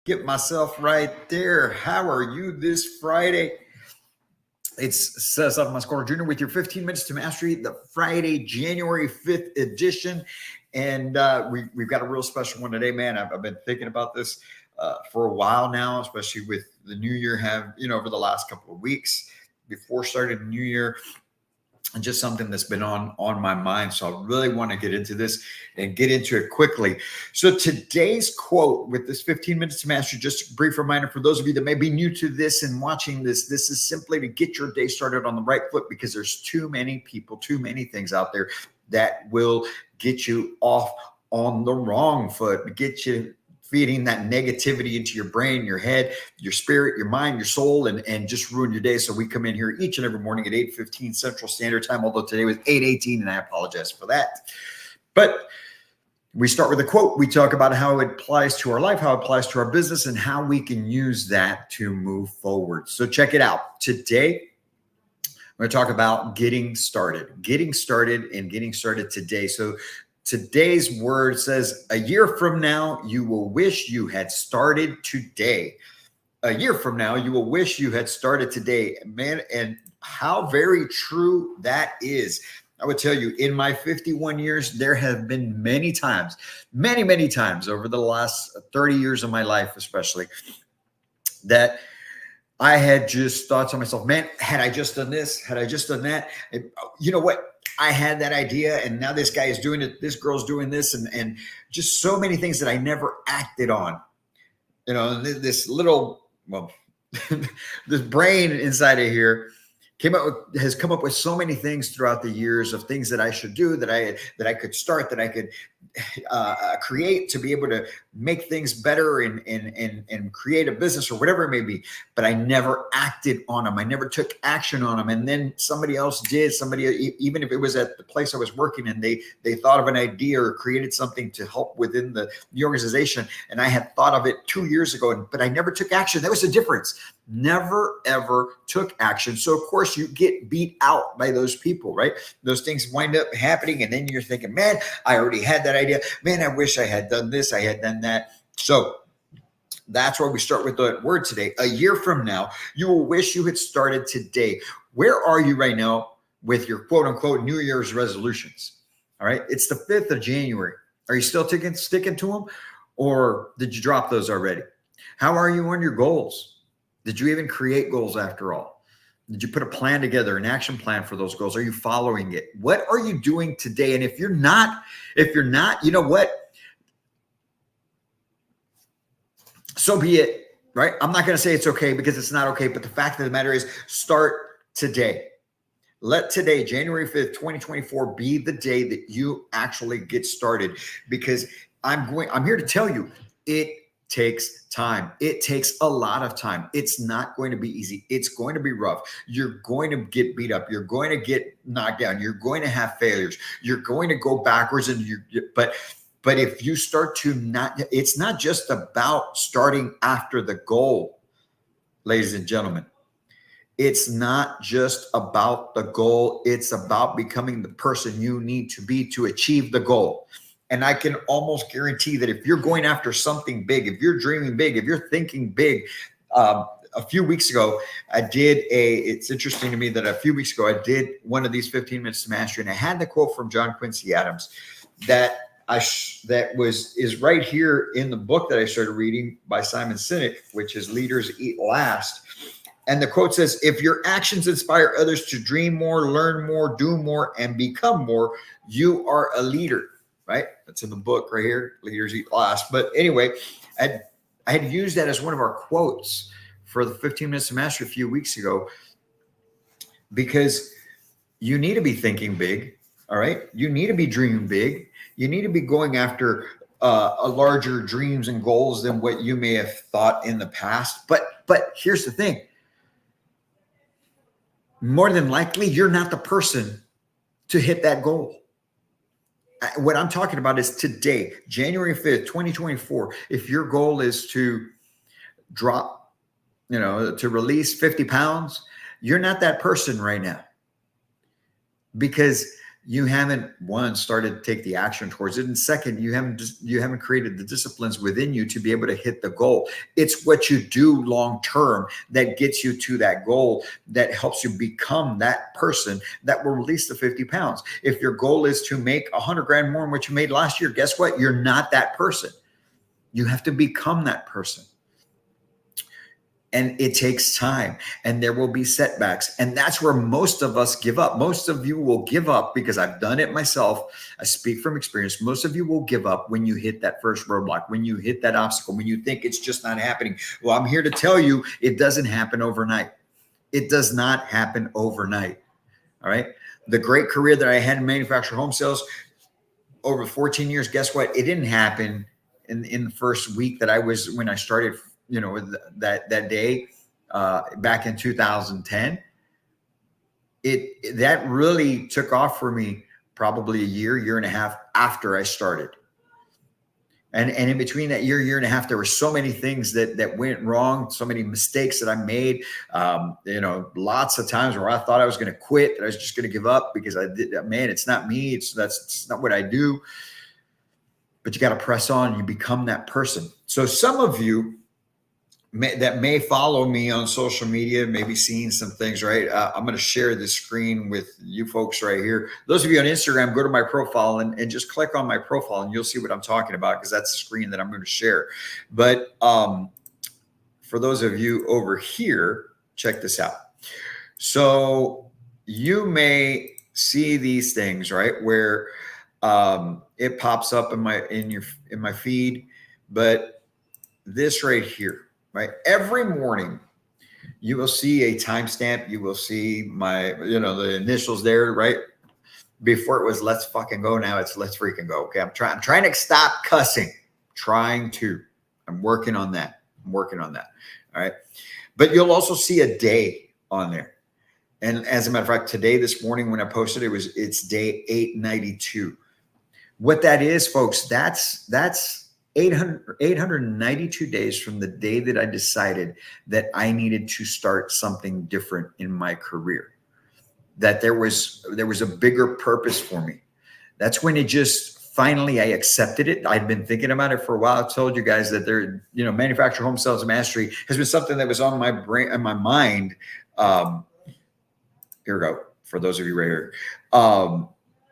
Get myself right there. How are you this Friday? It's Seth Muscardo Jr. with your 15 Minutes to Mastery, the Friday, January 5th edition. And we've got a real special one today, man. I've been thinking about this for a while now, especially with the new year over the last couple of weeks before starting the new year. And just something that's been on my mind. So I really want to get into this and get into it quickly. So today's quote with this 15 minutes to mastery, just a brief reminder for those of you that may be new to this and watching this is simply to get your day started on the right foot, because there's too many people, too many things out there that will get you off on the wrong foot, get you feeding that negativity into your brain, your head, your spirit, your mind, your soul, and just ruin your day. So we come in here each and every morning at 8:15 Central Standard Time, although today was 8:18, and I apologize for that. But we start with a quote. We talk about how it applies to our life, how it applies to our business, and how we can use that to move forward. So check it out. Today, we're going to talk about getting started today. So today's word says, a year from now, you will wish you had started today. A year from now, you will wish you had started today. Man, and how very true that is. I would tell you, in my 51 years, there have been many times over the last 30 years of my life, especially, that I had just thought to myself, man, had I just done this, had I just done that, you know what? I had that idea, and now this guy is doing it. This girl's doing this, and just so many things that I never acted on. This little, this brain inside of here has come up with so many things throughout the years of things that I should do, that I could start, that I could create to be able to make things better and create a business or whatever it may be. But I never acted on them. I never took action on them. And then somebody else did. Even if it was at the place I was working, and they thought of an idea or created something to help within the organization, and I had thought of it 2 years ago, but I never took action. That was the difference. Never ever took action. So of course you get beat out by those people, right? Those things wind up happening, and then you're thinking, man, I already had that idea. Man, I wish I had done this, I had done that. So that's where we start with the word today. A year from now, you will wish you had started today. Where are you right now with your quote unquote New Year's resolutions? All right. It's the 5th of January. Are you still sticking to them, or did you drop those already? How are you on your goals? Did you even create goals after all? Did you put a plan together, an action plan for those goals? Are you following it? What are you doing today? And if you're not, you know what? So be it, right? I'm not going to say it's okay, because it's not okay. But the fact of the matter is, start today. Let today, January 5th, 2024, be the day that you actually get started, because I'm here to tell you, it takes time. It takes a lot of time. It's not going to be easy. It's going to be rough. You're going to get beat up. You're going to get knocked down. You're going to have failures. You're going to go backwards, but if you start to it's not just about starting after the goal, ladies and gentlemen. It's not just about the goal. It's about becoming the person you need to be to achieve the goal. And I can almost guarantee that if you're going after something big, if you're dreaming big, if you're thinking big, a few weeks ago, it's interesting to me that a few weeks ago, I did one of these 15 minutes to mastery, and I had the quote from John Quincy Adams that is right here in the book that I started reading by Simon Sinek, which is Leaders Eat Last. And the quote says, if your actions inspire others to dream more, learn more, do more, and become more, you are a leader, right? That's in the book right here, Leaders Eat Last. But anyway, I had used that as one of our quotes for the 15 minutes to mastery a few weeks ago, because you need to be thinking big. All right. You need to be dreaming big. You need to be going after a larger dreams and goals than what you may have thought in the past. But here's the thing. More than likely, you're not the person to hit that goal. What I'm talking about is today, January 5th, 2024. If your goal is to drop, to release 50 pounds, you're not that person right now. Because you haven't, one, started to take the action towards it, and second, you haven't created the disciplines within you to be able to hit the goal. It's what you do long term that gets you to that goal, that helps you become that person that will release the 50 pounds. If your goal is to make 100 grand more than what you made last year, guess what? You're not that person. You have to become that person. And it takes time, and there will be setbacks. And that's where most of us give up. Most of you will give up, because I've done it myself. I speak from experience. Most of you will give up when you hit that first roadblock, when you hit that obstacle, when you think it's just not happening. Well, I'm here to tell you, it doesn't happen overnight. It does not happen overnight. All right. The great career that I had in manufactured home sales over 14 years, guess what? It didn't happen in the first week when I started, that day, back in 2010. That really took off for me probably a year and a half after I started. And in between that year and a half, there were so many things that went wrong, so many mistakes that I made. Lots of times where I thought I was going to quit, that I was just going to give up because it's not me. That's not what I do. But you got to press on. You become that person. So some of you that may follow me on social media, maybe seeing some things, right? I'm going to share this screen with you folks right here. Those of you on Instagram, go to my profile and just click on my profile, and you'll see what I'm talking about, because that's the screen that I'm going to share. But for those of you over here, check this out. So you may see these things, right, where it pops up in my feed, but this right here. Right. Every morning, you will see a timestamp. You will see the initials there, right? Before it was "let's fucking go." Now it's "let's freaking go." Okay. I'm trying to stop cussing. I'm working on that. All right. But you'll also see a day on there. And as a matter of fact, today, this morning, when I posted it's day 892. What that is, folks, that's 892 days from the day that I decided that I needed to start something different in my career, that there was a bigger purpose for me. That's when it just finally, I accepted it. I'd been thinking about it for a while. I told you guys that manufactured home sales mastery has been something that was on my brain and my mind. Here we go. For those of you right here.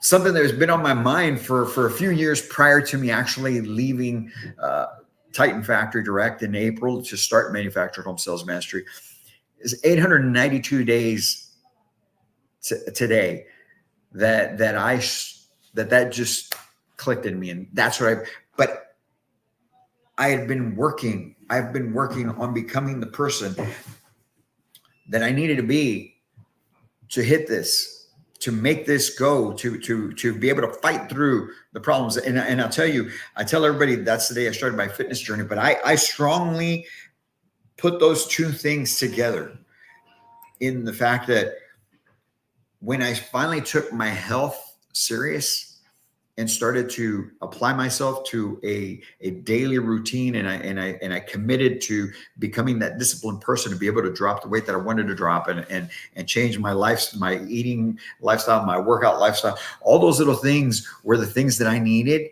Something that has been on my mind for a few years prior to me actually leaving Titan Factory Direct in April to start Manufactured Home Sales Mastery, is 892 days today that just clicked in me, and that's what but I had been working. I've been working on becoming the person that I needed to be to hit this, to make this go, to be able to fight through the problems. And I'll tell you, I tell everybody that's the day I started my fitness journey, but I strongly put those two things together in the fact that when I finally took my health serious and started to apply myself to a daily routine, and I committed to becoming that disciplined person to be able to drop the weight that I wanted to drop and change my life, my eating lifestyle, my workout lifestyle. All those little things were the things that I needed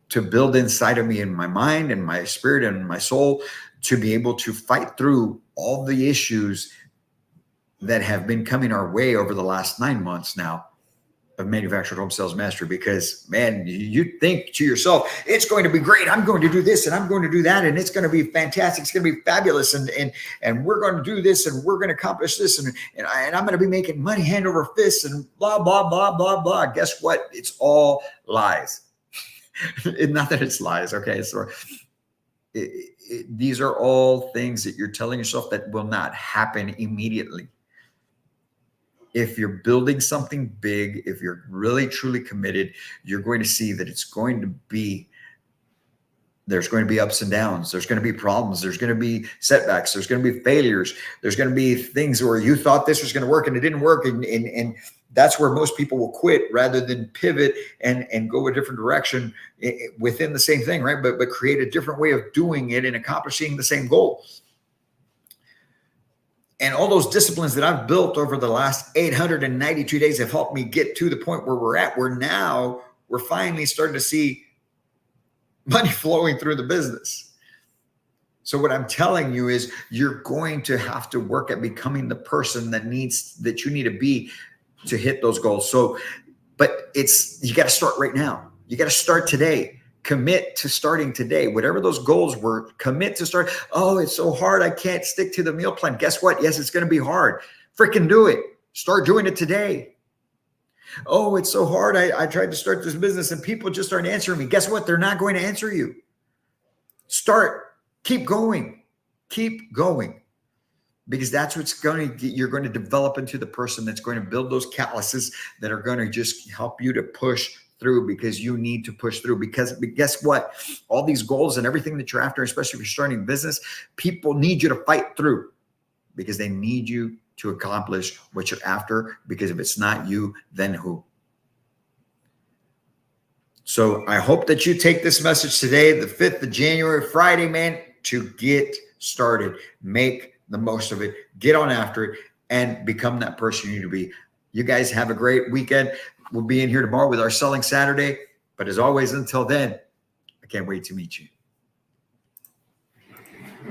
to build inside of me, in my mind and my spirit and my soul, to be able to fight through all the issues that have been coming our way over the last 9 months now of Manufactured Home Sales Mastery. Because, man, you think to yourself, it's going to be great. I'm going to do this and I'm going to do that, and it's going to be fantastic. It's going to be fabulous. And we're going to do this, and we're going to accomplish this. And I'm going to be making money hand over fist and blah, blah, blah, blah, blah. Guess what? It's all lies. Not that it's lies. Okay. So these are all things that you're telling yourself that will not happen immediately. If you're building something big, if you're really truly committed, you're going to see that there's going to be ups and downs. There's going to be problems. There's going to be setbacks. There's going to be failures. There's going to be things where you thought this was going to work and it didn't work. And that's where most people will quit rather than pivot and go a different direction within the same thing, right? But create a different way of doing it and accomplishing the same goal. And all those disciplines that I've built over the last 892 days have helped me get to the point where we're at, where now we're finally starting to see money flowing through the business. So what I'm telling you is you're going to have to work at becoming the person that you need to be to hit those goals. So, but you got to start right now. You got to start today. Commit to starting today. Whatever those goals were, commit to start. Oh, it's so hard. I can't stick to the meal plan. Guess what? Yes, it's going to be hard. Freaking do it. Start doing it today. Oh, it's so hard. I tried to start this business and people just aren't answering me. Guess what? They're not going to answer you. Start. Keep going. Keep going. Because that's you're going to develop into the person that's going to build those calluses that are going to just help you to push through, because you need to push through. Because guess what? All these goals and everything that you're after, especially if you're starting a business, people need you to fight through, because they need you to accomplish what you're after. Because if it's not you, then who? So I hope that you take this message today, the 5th of January, Friday, man, to get started. Make the most of it. Get on after it and become that person you need to be. You guys have a great weekend. We'll be in here tomorrow with our Selling Saturday. But as always, until then, I can't wait to meet you.